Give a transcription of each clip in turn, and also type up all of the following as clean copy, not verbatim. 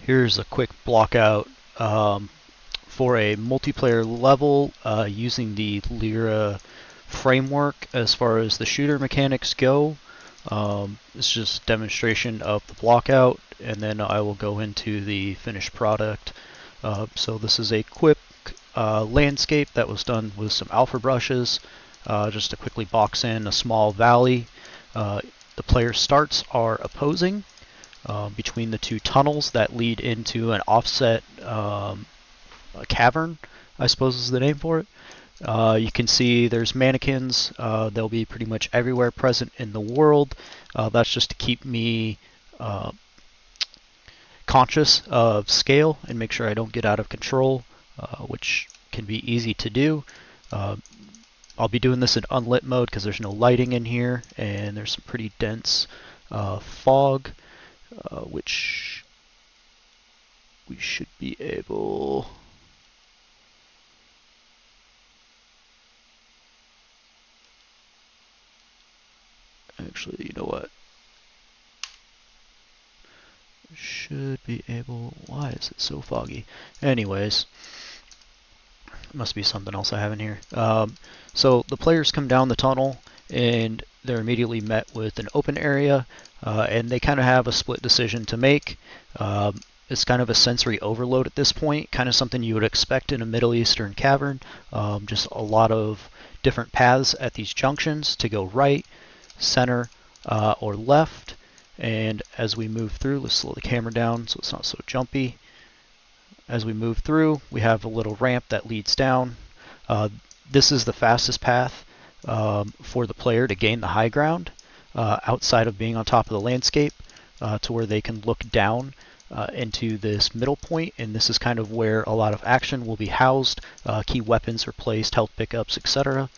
Here's a quick block out for a multiplayer level using the Lyra framework as far as the shooter mechanics go. It's just a demonstration of the block out, and then I will go into the finished product. So this is a quick landscape that was done with some alpha brushes, just to quickly box in a small valley. The player starts are opposing between the two tunnels that lead into an offset cavern, I suppose is the name for it. You can see there's mannequins. They'll be pretty much everywhere present in the world. That's just to keep me conscious of scale and make sure I don't get out of control, which can be easy to do. I'll be doing this in unlit mode because there's no lighting in here, and there's some pretty dense fog, which we should be able... Actually, you know what? Should be able... Why is it so foggy? Anyways, must be something else I have in here. So the players come down the tunnel, and they're immediately met with an open area, and they kind of have a split decision to make. It's kind of a sensory overload at this point, kind of something you would expect in a Middle Eastern cavern. Just a lot of different paths at these junctions to go right, center, or left. And as we move through, let's slow the camera down so it's not so jumpy. As we move through, we have a little ramp that leads down. This is the fastest path for the player to gain the high ground outside of being on top of the landscape, to where they can look down into this middle point, and this is kind of where a lot of action will be housed. Key weapons are placed, health pickups, etc.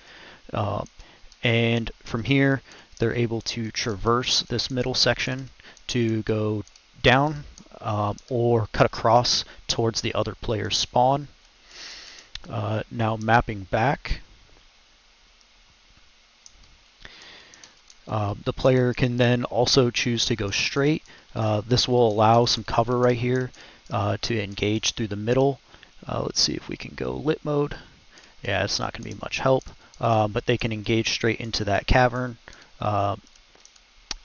And from here, they're able to traverse this middle section to go down or cut across towards the other player's spawn. Now mapping back, the player can then also choose to go straight. This will allow some cover right here to engage through the middle. Let's see if we can go lit mode. Yeah, it's not going to be much help, but they can engage straight into that cavern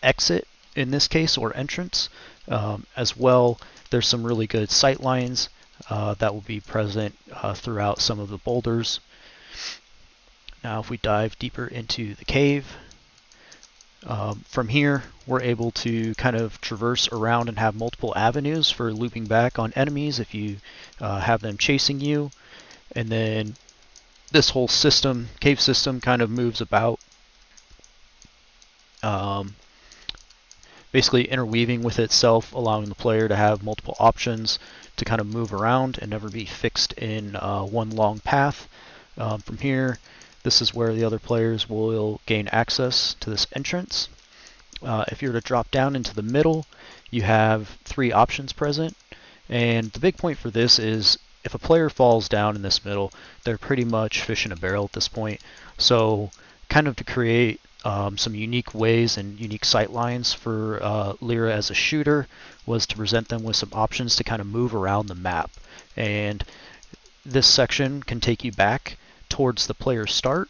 exit in this case, or entrance. As well, there's some really good sight lines that will be present throughout some of the boulders. Now if we dive deeper into the cave, from here we're able to kind of traverse around and have multiple avenues for looping back on enemies if you have them chasing you. And then this whole system, cave system, kind of moves about, basically interweaving with itself, allowing the player to have multiple options to kind of move around and never be fixed in one long path. From here, this is where the other players will gain access to this entrance. If you were to drop down into the middle, you have 3 options present, and the big point for this is if a player falls down in this middle, they're pretty much fish in a barrel at this point. So kind of to create some unique ways and unique sight lines for Lyra as a shooter was to present them with some options to kind of move around the map. And this section can take you back towards the player's start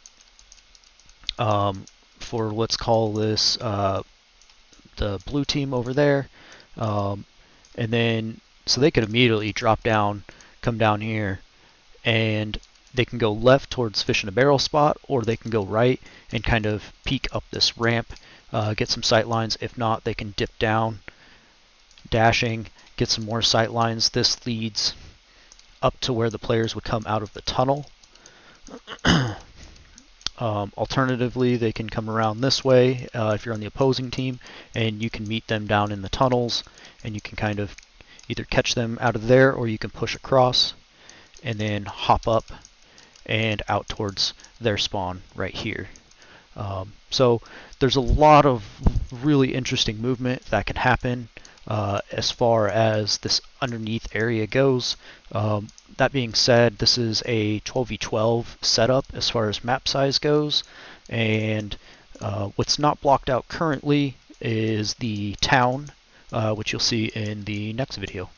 for, let's call this the blue team over there. And then so they could immediately drop down, come down here, and they can go left towards fish in a barrel spot, or they can go right and kind of peek up this ramp, get some sight lines. If not, they can dip down, dashing, get some more sight lines. This leads up to where the players would come out of the tunnel. Alternatively, they can come around this way if you're on the opposing team, and you can meet them down in the tunnels, and you can kind of either catch them out of there, or you can push across and then hop up and out towards their spawn right here. So there's a lot of really interesting movement that can happen as far as this underneath area goes. That being said, this is a 12v12 setup as far as map size goes, and what's not blocked out currently is the town, which you'll see in the next video.